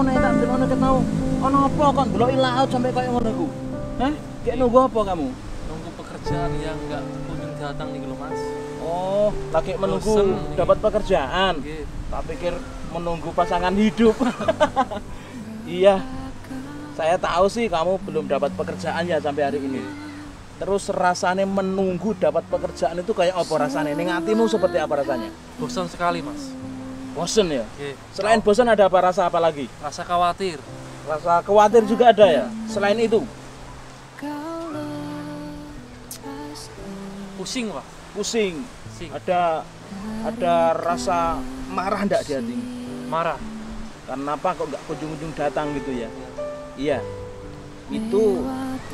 nek tak ndelokno ket mau? Ono apa kok ndeloki laut sampai koyo ngono iku? Hah? Kayak nunggu apa kamu? Nunggu pekerjaan yang nggak kunjung datang nih lho Mas. Oh, lagi menunggu Bosen, dapat pekerjaan. Nggih. Tak pikir menunggu pasangan hidup. Iya. Saya tahu sih kamu belum dapat pekerjaan ya sampai hari ini. Terus rasanya menunggu dapat pekerjaan itu kayak apa rasanya? Ning atimu seperti apa rasanya? Bosan sekali Mas. Bosen ya? Nggih. Selain bosen ada apa rasa apa lagi? Rasa khawatir. Rasa khawatir juga ada ya? Selain itu? Pusing Pak. Pusing. Pusing. Ada rasa marah enggak di hati? Marah. Karena apa kok nggak kunjung-kunjung datang gitu ya? Iya. Itu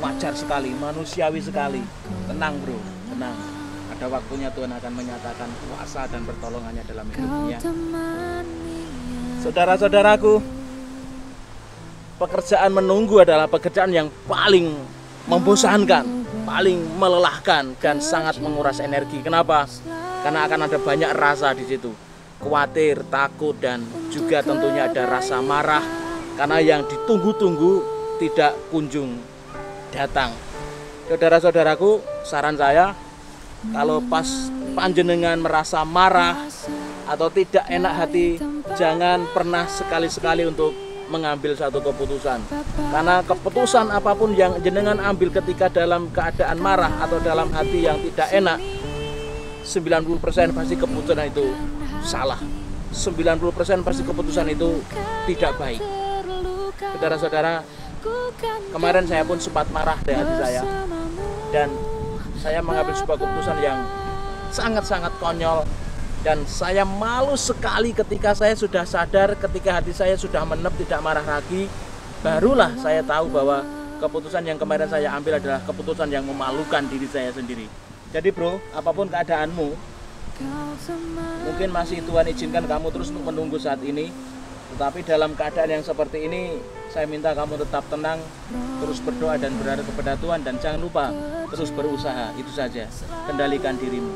wajar sekali, manusiawi sekali. Tenang bro, tenang. Ada waktunya Tuhan akan menyatakan kuasa dan pertolongannya dalam hidupnya. Saudara-saudaraku, pekerjaan menunggu adalah pekerjaan yang paling membosankan, paling melelahkan dan sangat menguras energi. Kenapa? Karena akan ada banyak rasa di situ. Khawatir, takut, dan juga tentunya ada rasa marah karena yang ditunggu-tunggu tidak kunjung datang. Saudara-saudaraku, saran saya, kalau pas panjenengan merasa marah atau tidak enak hati, jangan pernah sekali-sekali untuk mengambil satu keputusan. Karena keputusan apapun yang jenengan ambil ketika dalam keadaan marah atau dalam hati yang tidak enak, 90% pasti keputusan itu salah. 90% pasti keputusan itu tidak baik. Saudara-saudara, kemarin saya pun sempat marah dari hati saya. Dan saya mengambil sebuah keputusan yang sangat-sangat konyol. Dan saya malu sekali ketika saya sudah sadar, ketika hati saya sudah menep, tidak marah lagi. Barulah saya tahu bahwa keputusan yang kemarin saya ambil adalah keputusan yang memalukan diri saya sendiri. Jadi bro, apapun keadaanmu, mungkin masih Tuhan izinkan kamu terus untuk menunggu saat ini. Tetapi dalam keadaan yang seperti ini, saya minta kamu tetap tenang, terus berdoa dan berharap kepada Tuhan. Dan jangan lupa, terus berusaha, itu saja. Kendalikan dirimu.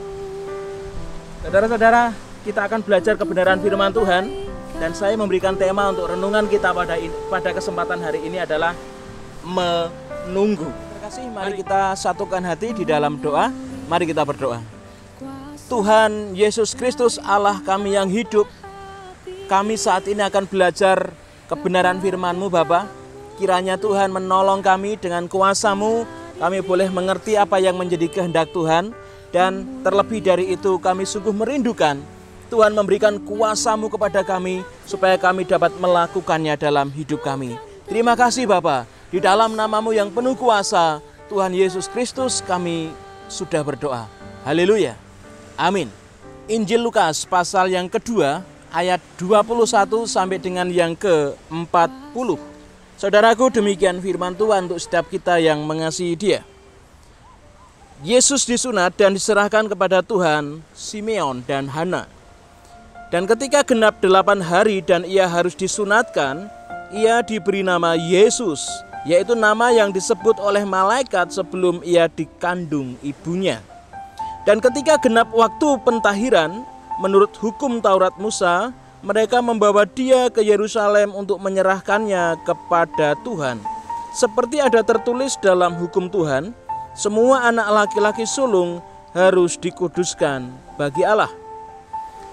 Saudara-saudara, kita akan belajar kebenaran firman Tuhan. Dan saya memberikan tema untuk renungan kita pada kesempatan hari ini adalah menunggu. Terima kasih, mari kita satukan hati di dalam doa. Mari kita berdoa. Tuhan Yesus Kristus, Allah kami yang hidup, kami saat ini akan belajar kebenaran firman-Mu Bapa. Kiranya Tuhan menolong kami dengan kuasa-Mu, kami boleh mengerti apa yang menjadi kehendak Tuhan. Dan terlebih dari itu kami sungguh merindukan Tuhan memberikan kuasa-Mu kepada kami supaya kami dapat melakukannya dalam hidup kami. Terima kasih Bapa, di dalam nama-Mu yang penuh kuasa, Tuhan Yesus Kristus, kami sudah berdoa. Haleluya. Amin. Injil Lukas pasal yang kedua ayat 21 sampai dengan yang ke-40. Saudaraku, demikian firman Tuhan untuk setiap kita yang mengasihi Dia. Yesus disunat dan diserahkan kepada Tuhan Simeon dan Hana. Dan ketika genap 8 hari dan ia harus disunatkan, ia diberi nama Yesus, yaitu nama yang disebut oleh malaikat sebelum ia dikandung ibunya. Dan ketika genap waktu pentahiran, menurut hukum Taurat Musa, mereka membawa dia ke Yerusalem untuk menyerahkannya kepada Tuhan. Seperti ada tertulis dalam hukum Tuhan, semua anak laki-laki sulung harus dikuduskan bagi Allah.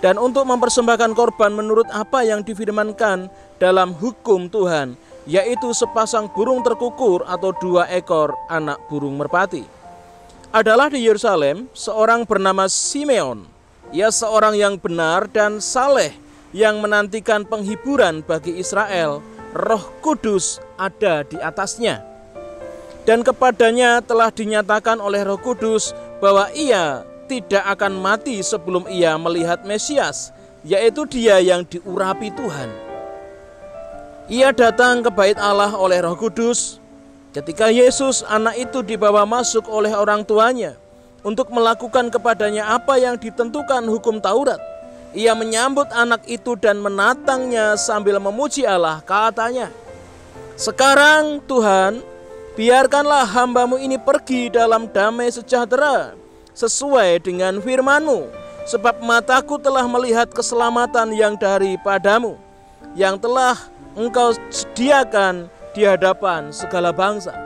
Dan untuk mempersembahkan korban menurut apa yang difirmankan dalam hukum Tuhan, yaitu sepasang burung terkukur atau 2 ekor anak burung merpati. Adalah di Yerusalem seorang bernama Simeon. Ia seorang yang benar dan saleh yang menantikan penghiburan bagi Israel. Roh Kudus ada di atasnya. Dan kepadanya telah dinyatakan oleh Roh Kudus bahwa ia tidak akan mati sebelum ia melihat Mesias, yaitu Dia yang diurapi Tuhan. Ia datang ke bait Allah oleh Roh Kudus. Ketika Yesus anak itu dibawa masuk oleh orang tuanya untuk melakukan kepadanya apa yang ditentukan hukum Taurat, ia menyambut anak itu dan menatangnya sambil memuji Allah. Katanya, "Sekarang Tuhan, biarkanlah hamba-Mu ini pergi dalam damai sejahtera sesuai dengan firman-Mu, sebab mataku telah melihat keselamatan yang daripadamu, yang telah Engkau sediakan di hadapan segala bangsa,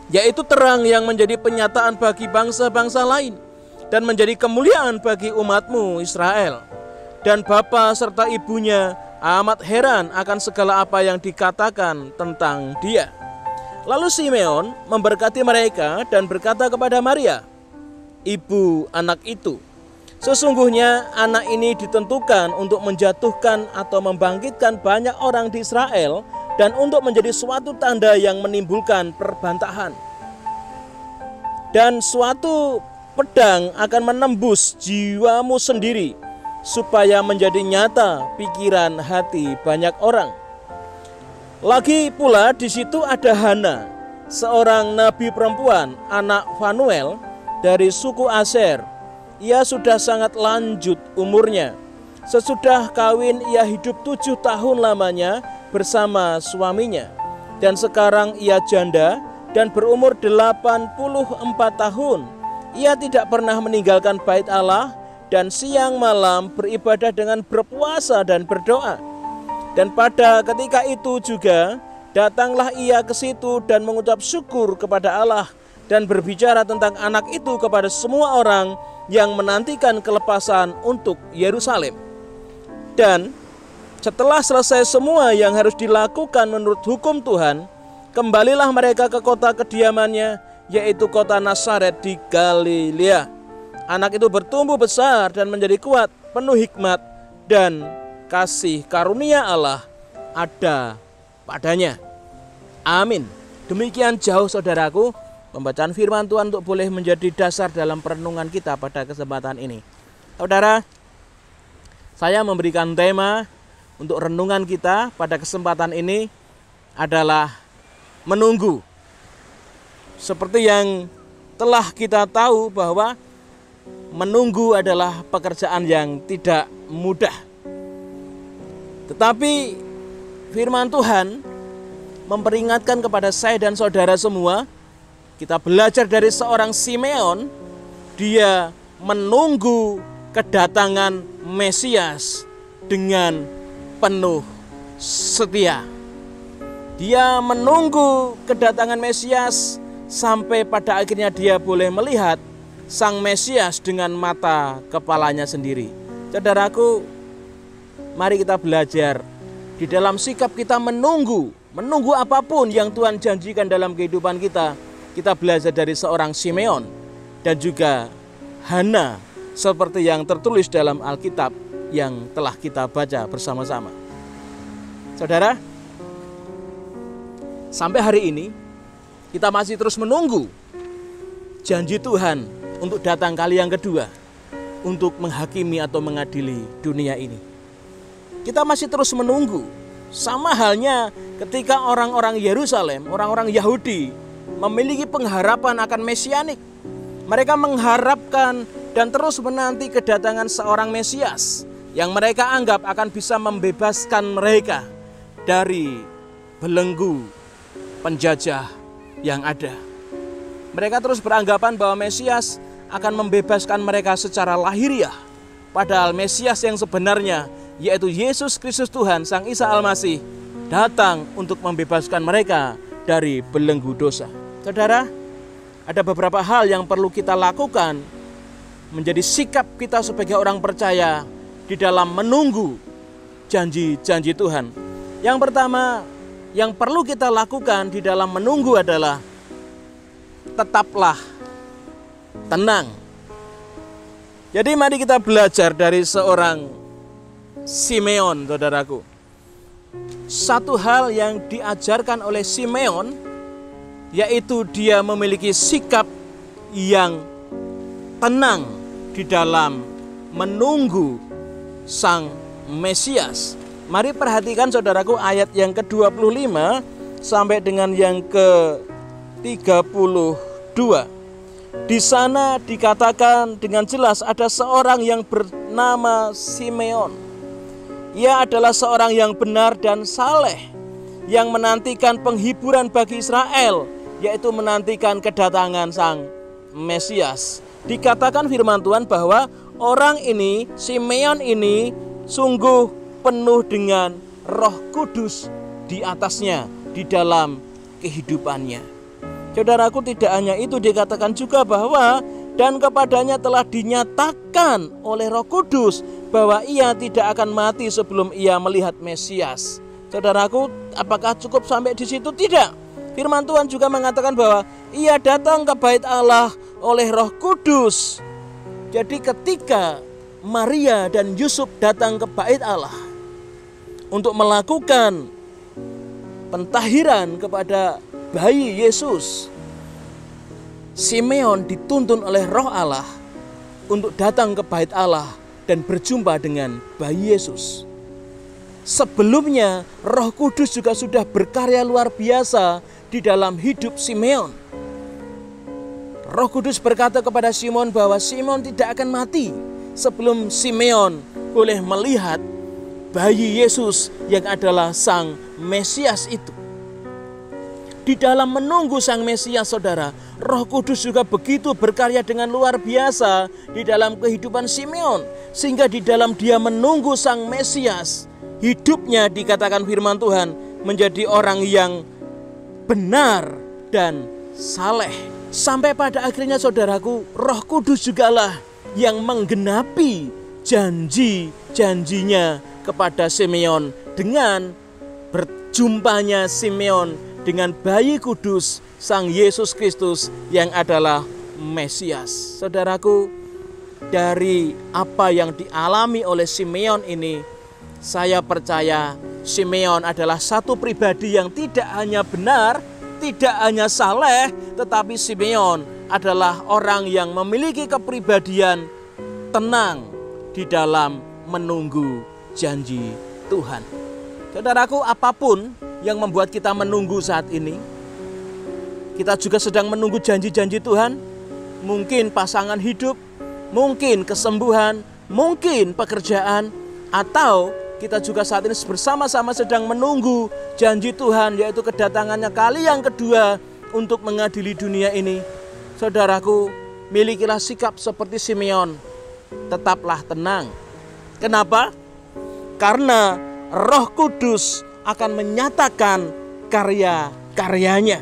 yaitu terang yang menjadi penyataan bagi bangsa-bangsa lain dan menjadi kemuliaan bagi umatmu Israel. Dan bapa serta ibunya amat heran akan segala apa yang dikatakan tentang dia. Lalu Simeon memberkati mereka dan berkata kepada Maria, ibu anak itu, sesungguhnya anak ini ditentukan untuk menjatuhkan atau membangkitkan banyak orang di Israel dan untuk menjadi suatu tanda yang menimbulkan perbantahan. Dan suatu pedang akan menembus jiwamu sendiri supaya menjadi nyata pikiran hati banyak orang. Lagi pula di situ ada Hana, seorang nabi perempuan, anak Fanuel dari suku Aser. Ia sudah sangat lanjut umurnya. Sesudah kawin ia hidup 7 tahun lamanya bersama suaminya. Dan sekarang ia janda dan berumur 84 tahun. Ia tidak pernah meninggalkan bait Allah dan siang malam beribadah dengan berpuasa dan berdoa. Dan pada ketika itu juga datanglah ia ke situ dan mengucap syukur kepada Allah dan berbicara tentang anak itu kepada semua orang yang menantikan kelepasan untuk Yerusalem. Dan setelah selesai semua yang harus dilakukan menurut hukum Tuhan, kembalilah mereka ke kota kediamannya, yaitu kota Nazaret di Galilea. Anak itu bertumbuh besar dan menjadi kuat, penuh hikmat, dan kasih karunia Allah ada padanya. Amin. Demikian jauh saudaraku pembacaan firman Tuhan untuk boleh menjadi dasar dalam perenungan kita pada kesempatan ini. Saudara, saya memberikan tema untuk renungan kita pada kesempatan ini adalah menunggu. Seperti yang telah kita tahu bahwa menunggu adalah pekerjaan yang tidak mudah. Tetapi firman Tuhan memperingatkan kepada saya dan saudara semua. Kita belajar dari seorang Simeon, dia menunggu kedatangan Mesias dengan penuh setia. Dia menunggu kedatangan Mesias sampai pada akhirnya dia boleh melihat Sang Mesias dengan mata kepalanya sendiri. Saudaraku, mari kita belajar di dalam sikap kita menunggu apapun yang Tuhan janjikan dalam kehidupan kita. Kita belajar dari seorang Simeon dan juga Hana seperti yang tertulis dalam Alkitab yang telah kita baca bersama-sama. Saudara, sampai hari ini kita masih terus menunggu janji Tuhan untuk datang kali yang kedua untuk menghakimi atau mengadili dunia ini. Kita masih terus menunggu. Sama halnya ketika orang-orang Yerusalem, orang-orang Yahudi memiliki pengharapan akan Mesianik. Mereka mengharapkan dan terus menanti kedatangan seorang Mesias yang mereka anggap akan bisa membebaskan mereka dari belenggu penjajah yang ada. Mereka terus beranggapan bahwa Mesias akan membebaskan mereka secara lahiriah. Padahal Mesias yang sebenarnya, yaitu Yesus Kristus Tuhan, Sang Isa Al-Masih, datang untuk membebaskan mereka dari belenggu dosa. Saudara, ada beberapa hal yang perlu kita lakukan menjadi sikap kita sebagai orang percaya di dalam menunggu janji-janji Tuhan. Yang pertama, yang perlu kita lakukan di dalam menunggu adalah tetaplah tenang. Jadi mari kita belajar dari seorang Simeon, saudaraku. Satu hal yang diajarkan oleh Simeon, yaitu dia memiliki sikap yang tenang di dalam menunggu Sang Mesias. Mari perhatikan saudaraku ayat yang ke-25 sampai dengan yang ke-32. Di sana dikatakan dengan jelas ada seorang yang bernama Simeon. Ia adalah seorang yang benar dan saleh, yang menantikan penghiburan bagi Israel, yaitu menantikan kedatangan Sang Mesias. Dikatakan firman Tuhan bahwa orang ini, Simeon ini, sungguh penuh dengan Roh Kudus di atasnya, di dalam kehidupannya. Saudaraku, tidak hanya itu, dikatakan juga bahwa dan kepadanya telah dinyatakan oleh Roh Kudus bahwa ia tidak akan mati sebelum ia melihat Mesias. Saudaraku, apakah cukup sampai di situ? Tidak. Firman Tuhan juga mengatakan bahwa ia datang ke bait Allah oleh Roh Kudus. Jadi ketika Maria dan Yusuf datang ke bait Allah untuk melakukan pentahiran kepada bayi Yesus, Simeon dituntun oleh Roh Allah untuk datang ke bait Allah dan berjumpa dengan bayi Yesus. Sebelumnya Roh Kudus juga sudah berkarya luar biasa di dalam hidup Simeon. Roh Kudus berkata kepada Simeon bahwa Simeon tidak akan mati sebelum Simeon boleh melihat bayi Yesus yang adalah Sang Mesias itu. Di dalam menunggu Sang Mesias, saudara, Roh Kudus juga begitu berkarya dengan luar biasa di dalam kehidupan Simeon. Sehingga di dalam dia menunggu Sang Mesias, hidupnya, dikatakan firman Tuhan, menjadi orang yang benar dan saleh. Sampai pada akhirnya, saudaraku, Roh Kudus jugalah yang menggenapi janji-janjinya kepada Simeon dengan berjumpanya Simeon dengan bayi kudus Sang Yesus Kristus yang adalah Mesias. Saudaraku, dari apa yang dialami oleh Simeon ini, saya percaya Simeon adalah satu pribadi yang tidak hanya benar, tidak hanya saleh, tetapi Simeon adalah orang yang memiliki kepribadian tenang di dalam menunggu janji Tuhan. Saudaraku, apapun yang membuat kita menunggu saat ini, kita juga sedang menunggu janji-janji Tuhan. Mungkin pasangan hidup, mungkin kesembuhan, mungkin pekerjaan, atau kita juga saat ini bersama-sama sedang menunggu janji Tuhan, yaitu kedatangannya kali yang kedua untuk mengadili dunia ini. Saudaraku, milikilah sikap seperti Simeon. Tetaplah tenang. Kenapa? Karena Roh Kudus akan menyatakan karya-karyanya.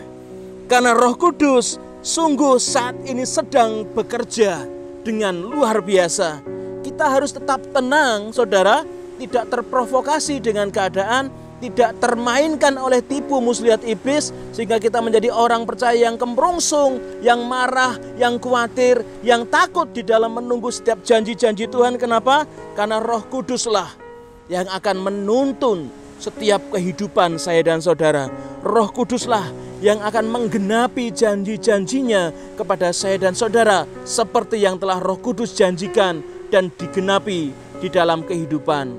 Karena Roh Kudus sungguh saat ini sedang bekerja dengan luar biasa. Kita harus tetap tenang, saudara, tidak terprovokasi dengan keadaan, tidak termainkan oleh tipu muslihat iblis, sehingga kita menjadi orang percaya yang kemrungsung, yang marah, yang khawatir, yang takut di dalam menunggu setiap janji-janji Tuhan. Kenapa? Karena Roh Kuduslah yang akan menuntun setiap kehidupan saya dan saudara. Roh Kuduslah yang akan menggenapi janji-janjinya kepada saya dan saudara, seperti yang telah Roh Kudus janjikan dan digenapi di dalam kehidupan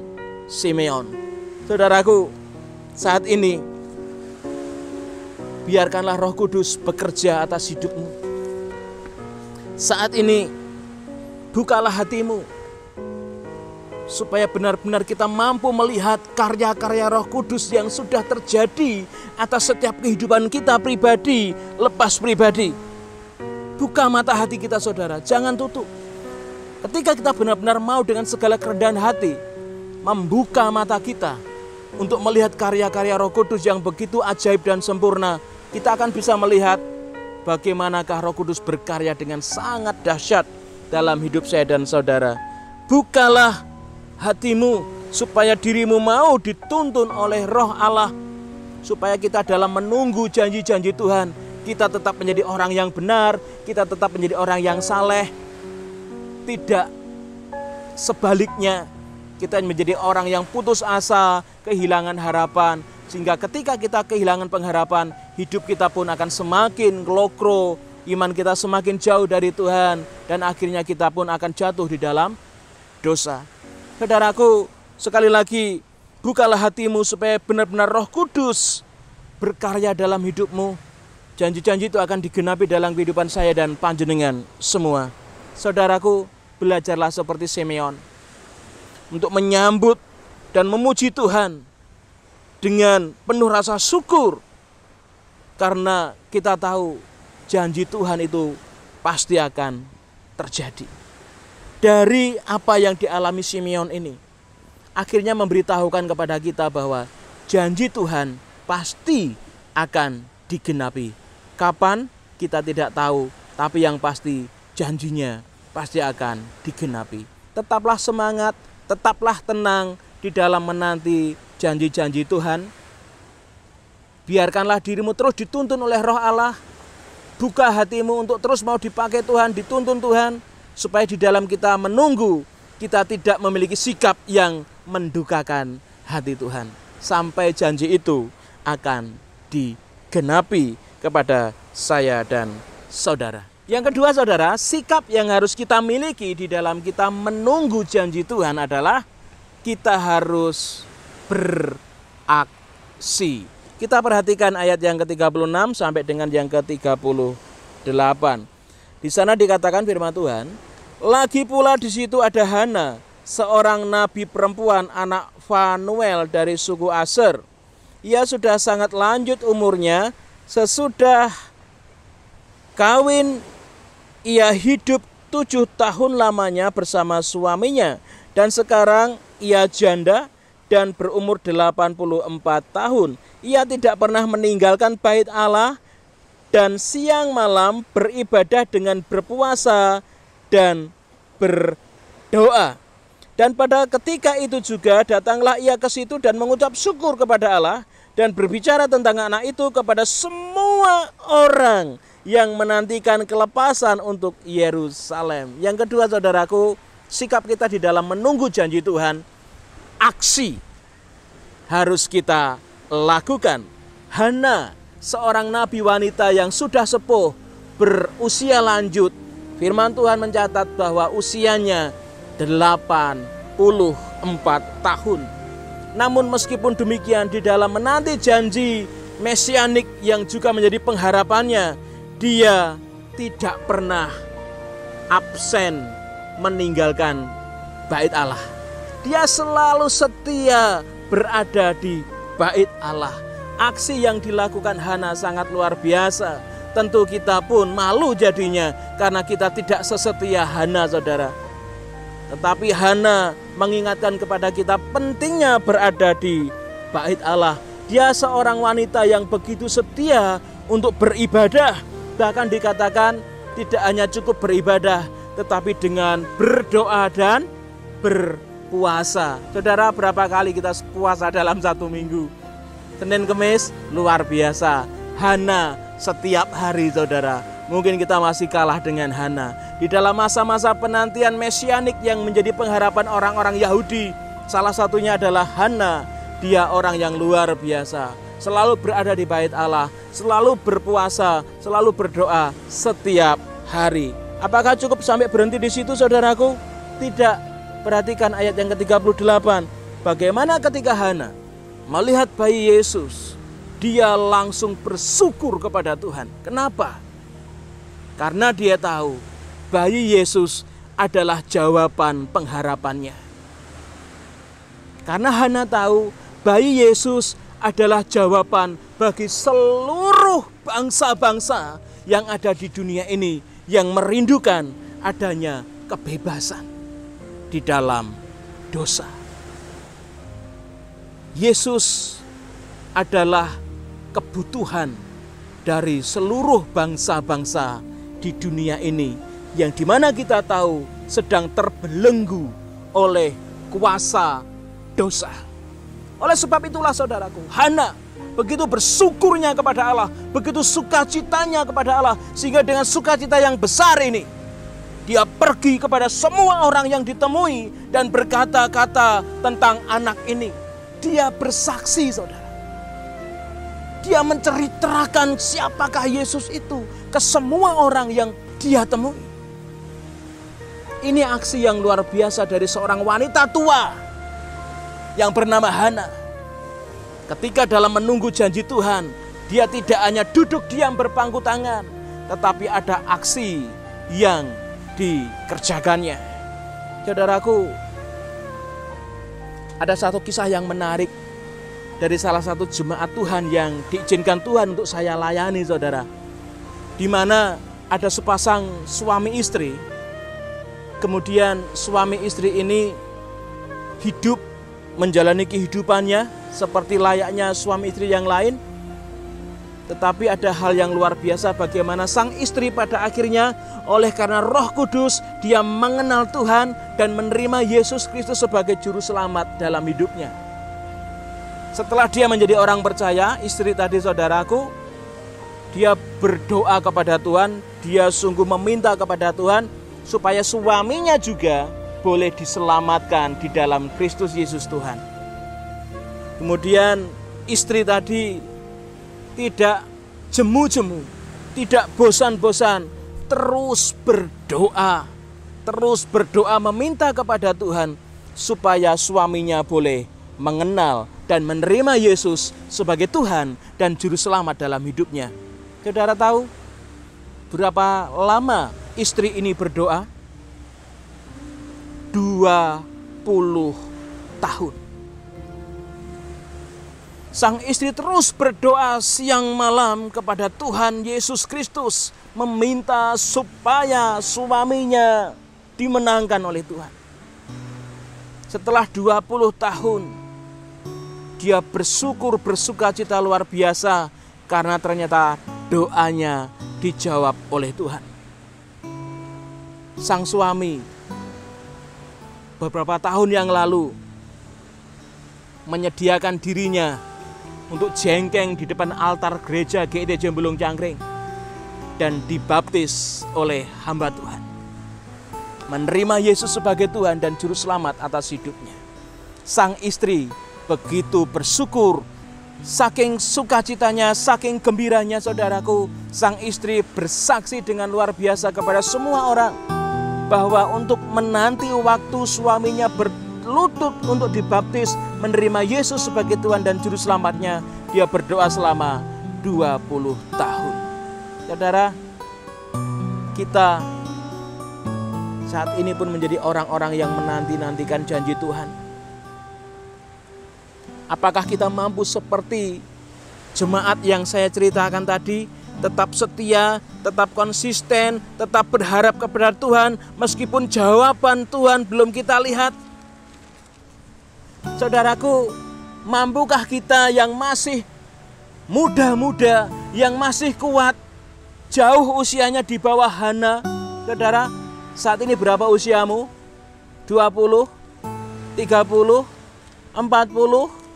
Simeon. Saudaraku, saat ini biarkanlah Roh Kudus bekerja atas hidupmu. Saat ini bukalah hatimu supaya benar-benar kita mampu melihat karya-karya Roh Kudus yang sudah terjadi atas setiap kehidupan kita pribadi, lepas pribadi. Buka mata hati kita, saudara, jangan tutup. Ketika kita benar-benar mau dengan segala kerendahan hati membuka mata kita untuk melihat karya-karya Roh Kudus yang begitu ajaib dan sempurna, kita akan bisa melihat bagaimanakah Roh Kudus berkarya dengan sangat dahsyat dalam hidup saya dan saudara. Bukalah hatimu supaya dirimu mau dituntun oleh Roh Allah, supaya kita dalam menunggu janji-janji Tuhan, kita tetap menjadi orang yang benar, kita tetap menjadi orang yang saleh. Tidak sebaliknya, kita menjadi orang yang putus asa, kehilangan harapan, sehingga ketika kita kehilangan pengharapan, hidup kita pun akan semakin ngelokro, iman kita semakin jauh dari Tuhan, dan akhirnya kita pun akan jatuh di dalam dosa. Saudaraku, sekali lagi, bukalah hatimu supaya benar-benar Roh Kudus berkarya dalam hidupmu. Janji-janji itu akan digenapi dalam kehidupan saya dan panjenengan semua. Saudaraku, belajarlah seperti Simeon untuk menyambut dan memuji Tuhan dengan penuh rasa syukur, karena kita tahu janji Tuhan itu pasti akan terjadi. Dari apa yang dialami Simeon ini, akhirnya memberitahukan kepada kita bahwa janji Tuhan pasti akan digenapi. Kapan? Kita tidak tahu, tapi yang pasti janjinya pasti akan digenapi. Tetaplah semangat, tetaplah tenang di dalam menanti janji-janji Tuhan. Biarkanlah dirimu terus dituntun oleh Roh Allah. Buka hatimu untuk terus mau dipakai Tuhan, dituntun Tuhan, supaya di dalam kita menunggu, kita tidak memiliki sikap yang mendukakan hati Tuhan. Sampai janji itu akan digenapi kepada saya dan saudara. Yang kedua saudara, sikap yang harus kita miliki di dalam kita menunggu janji Tuhan adalah kita harus beraksi. Kita perhatikan ayat yang ke-36 sampai dengan yang ke-38. Di sana dikatakan firman Tuhan, lagi pula di situ ada Hana, seorang nabi perempuan anak Fanuel dari suku Aser. Ia sudah sangat lanjut umurnya, sesudah kawin ia hidup 7 tahun lamanya bersama suaminya, dan sekarang ia janda dan berumur 84 tahun. Ia tidak pernah meninggalkan bait Allah dan siang malam beribadah dengan berpuasa dan berdoa. Dan pada ketika itu juga datanglah ia ke situ dan mengucap syukur kepada Allah dan berbicara tentang anak itu kepada semua orang yang menantikan kelepasan untuk Yerusalem. Yang kedua saudaraku, sikap kita di dalam menunggu janji Tuhan, aksi harus kita lakukan. Hana, seorang nabi wanita yang sudah sepuh, berusia lanjut. Firman Tuhan mencatat bahwa usianya 84 tahun. Namun meskipun demikian, di dalam menanti janji mesianik yang juga menjadi pengharapannya, dia tidak pernah absen meninggalkan bait Allah. Dia selalu setia berada di bait Allah. Aksi yang dilakukan Hana sangat luar biasa. Tentu kita pun malu jadinya karena kita tidak sesetia Hana, saudara. Tetapi Hana mengingatkan kepada kita pentingnya berada di bait Allah. Dia seorang wanita yang begitu setia untuk beribadah. Bahkan dikatakan tidak hanya cukup beribadah, tetapi dengan berdoa dan berpuasa. Saudara, berapa kali kita puasa dalam satu minggu? Senin Kemis luar biasa. Hana setiap hari, saudara. Mungkin kita masih kalah dengan Hana. Di dalam masa-masa penantian mesianik yang menjadi pengharapan orang-orang Yahudi, salah satunya adalah Hana. Dia orang yang luar biasa, selalu berada di bait Allah, selalu berpuasa, selalu berdoa setiap hari. Apakah cukup sampai berhenti di situ, saudaraku? Tidak. Perhatikan ayat yang ke-38. Bagaimana ketika Hana melihat bayi Yesus, dia langsung bersyukur kepada Tuhan. Kenapa? Karena dia tahu bayi Yesus adalah jawaban pengharapannya. Karena Hana tahu bayi Yesus adalah jawaban bagi seluruh bangsa-bangsa yang ada di dunia ini yang merindukan adanya kebebasan di dalam dosa. Yesus adalah kebutuhan dari seluruh bangsa-bangsa di dunia ini yang dimana kita tahu sedang terbelenggu oleh kuasa dosa. Oleh sebab itulah saudaraku, Hana begitu bersyukurnya kepada Allah, begitu sukacitanya kepada Allah, sehingga dengan sukacita yang besar ini dia pergi kepada semua orang yang ditemui dan berkata-kata tentang anak ini. Dia bersaksi, saudara. Dia menceritakan siapakah Yesus itu ke semua orang yang dia temui. Ini aksi yang luar biasa dari seorang wanita tua yang bernama Hana. Ketika dalam menunggu janji Tuhan, dia tidak hanya duduk diam berpangku tangan, tetapi ada aksi yang dikerjakannya. Saudaraku, ada satu kisah yang menarik dari salah satu jemaat Tuhan yang diizinkan Tuhan untuk saya layani, saudara. Di mana ada sepasang suami istri. Kemudian suami istri ini hidup menjalani kehidupannya seperti layaknya suami istri yang lain. Tetapi ada hal yang luar biasa bagaimana sang istri pada akhirnya oleh karena Roh Kudus dia mengenal Tuhan dan menerima Yesus Kristus sebagai juru selamat dalam hidupnya. Setelah dia menjadi orang percaya, istri tadi saudaraku, dia berdoa kepada Tuhan, dia sungguh meminta kepada Tuhan supaya suaminya juga boleh diselamatkan di dalam Kristus Yesus Tuhan. Kemudian istri tadi tidak jemu-jemu, tidak bosan-bosan, terus berdoa meminta kepada Tuhan supaya suaminya boleh mengenal dan menerima Yesus sebagai Tuhan dan Juru Selamat dalam hidupnya. Saudara tahu berapa lama istri ini berdoa? 20 tahun. Sang istri terus berdoa siang malam kepada Tuhan Yesus Kristus, meminta supaya suaminya dimenangkan oleh Tuhan. Setelah 20 tahun, dia bersukacita luar biasa karena ternyata doanya dijawab oleh Tuhan. Sang suami beberapa tahun yang lalu menyediakan dirinya untuk jengkeng di depan altar gereja GIT Jembulung Cangkring dan dibaptis oleh hamba Tuhan, menerima Yesus sebagai Tuhan dan Juru Selamat atas hidupnya. Sang istri begitu bersyukur, saking sukacitanya, saking gembiranya saudaraku, sang istri bersaksi dengan luar biasa kepada semua orang bahwa untuk menanti waktu suaminya berlutut untuk dibaptis, menerima Yesus sebagai Tuhan dan Juru Selamatnya, dia berdoa selama 20 tahun. Saudara, kita saat ini pun menjadi orang-orang yang menanti-nantikan janji Tuhan. Apakah kita mampu seperti jemaat yang saya ceritakan tadi, tetap setia, tetap konsisten, tetap berharap kepada Tuhan meskipun jawaban Tuhan belum kita lihat? Saudaraku, mampukah kita yang masih muda-muda, yang masih kuat, jauh usianya di bawah Hana? Saudara, saat ini berapa usiamu? 20? 30? 40?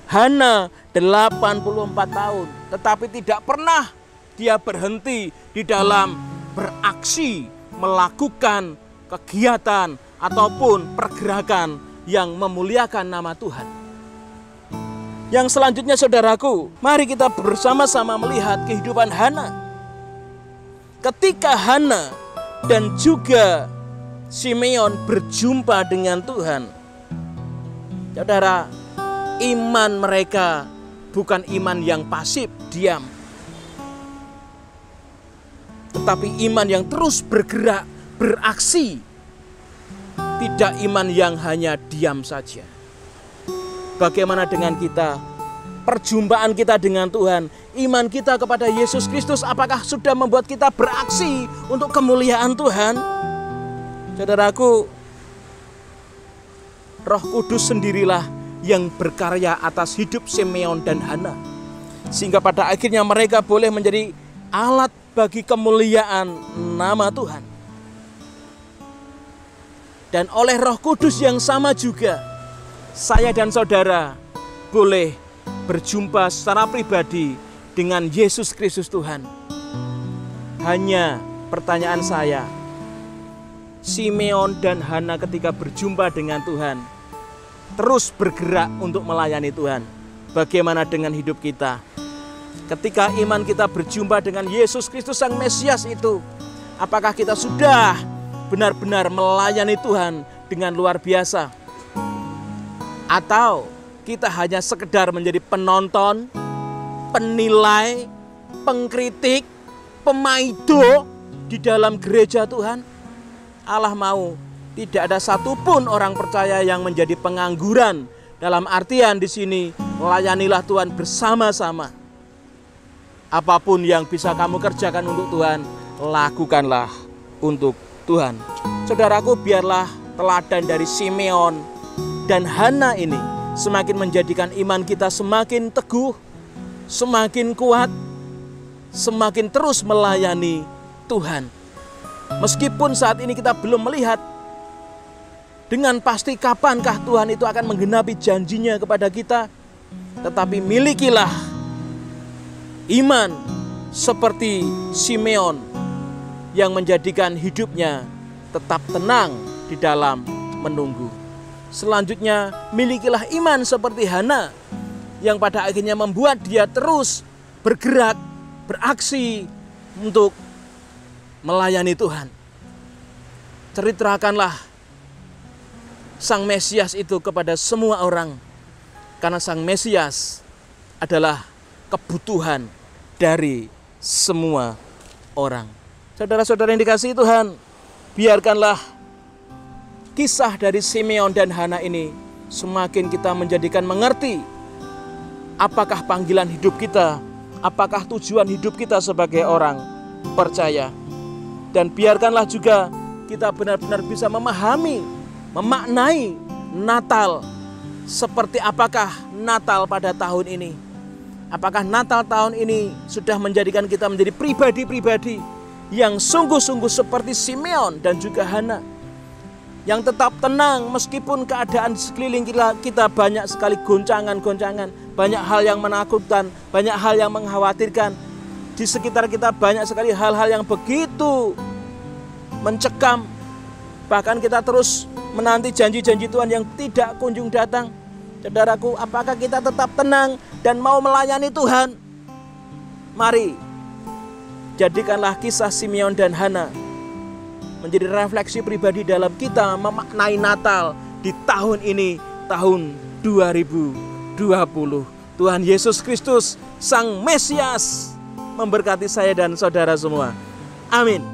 Hana 84 tahun, tetapi tidak pernah dia berhenti di dalam beraksi, melakukan kegiatan ataupun pergerakan yang memuliakan nama Tuhan. Yang selanjutnya saudaraku, mari kita bersama-sama melihat kehidupan Hana. Ketika Hana dan juga Simeon berjumpa dengan Tuhan, saudara, iman mereka bukan iman yang pasif, diam, tetapi iman yang terus bergerak, beraksi. Tidak iman yang hanya diam saja. Bagaimana dengan kita? Perjumpaan kita dengan Tuhan, iman kita kepada Yesus Kristus, apakah sudah membuat kita beraksi untuk kemuliaan Tuhan? Saudaraku, Roh Kudus sendirilah yang berkarya atas hidup Simeon dan Hana, sehingga pada akhirnya mereka boleh menjadi alat bagi kemuliaan nama Tuhan. Dan oleh Roh Kudus yang sama juga, saya dan saudara boleh berjumpa secara pribadi dengan Yesus Kristus Tuhan. Hanya pertanyaan saya, Simeon dan Hana ketika berjumpa dengan Tuhan terus bergerak untuk melayani Tuhan. Bagaimana dengan hidup kita? Ketika iman kita berjumpa dengan Yesus Kristus Sang Mesias itu, apakah kita sudah benar-benar melayani Tuhan dengan luar biasa? Atau kita hanya sekedar menjadi penonton, penilai, pengkritik, pemaido di dalam gereja Tuhan? Allah mau tidak ada satupun orang percaya yang menjadi pengangguran. Dalam artian di sini, layanilah Tuhan bersama-sama. Apapun yang bisa kamu kerjakan untuk Tuhan, lakukanlah untuk Tuhan. Saudaraku, biarlah teladan dari Simeon dan Hana ini semakin menjadikan iman kita semakin teguh, semakin kuat, semakin terus melayani Tuhan. Meskipun saat ini kita belum melihat dengan pasti kapankah Tuhan itu akan menggenapi janjinya kepada kita, tetapi milikilah iman seperti Simeon yang menjadikan hidupnya tetap tenang di dalam menunggu. Selanjutnya, milikilah iman seperti Hana yang pada akhirnya membuat dia terus bergerak, beraksi untuk melayani Tuhan. Ceritakanlah Sang Mesias itu kepada semua orang, karena Sang Mesias adalah kebutuhan dari semua orang. Saudara-saudara yang dikasihi Tuhan, biarkanlah kisah dari Simeon dan Hana ini semakin kita menjadikan mengerti apakah panggilan hidup kita, apakah tujuan hidup kita sebagai orang percaya. Dan biarkanlah juga kita benar-benar bisa memahami, memaknai Natal. Seperti apakah Natal pada tahun ini? Apakah Natal tahun ini sudah menjadikan kita menjadi pribadi-pribadi yang sungguh-sungguh seperti Simeon dan juga Hana, yang tetap tenang meskipun keadaan sekeliling kita banyak sekali goncangan-goncangan, banyak hal yang menakutkan, banyak hal yang mengkhawatirkan. Di sekitar kita banyak sekali hal-hal yang begitu mencekam. Bahkan kita terus menanti janji-janji Tuhan yang tidak kunjung datang. Saudaraku, apakah kita tetap tenang dan mau melayani Tuhan? Mari, jadikanlah kisah Simeon dan Hana menjadi refleksi pribadi dalam kita memaknai Natal di tahun ini, tahun 2020. Tuhan Yesus Kristus, Sang Mesias, memberkati saya dan saudara semua. Amin.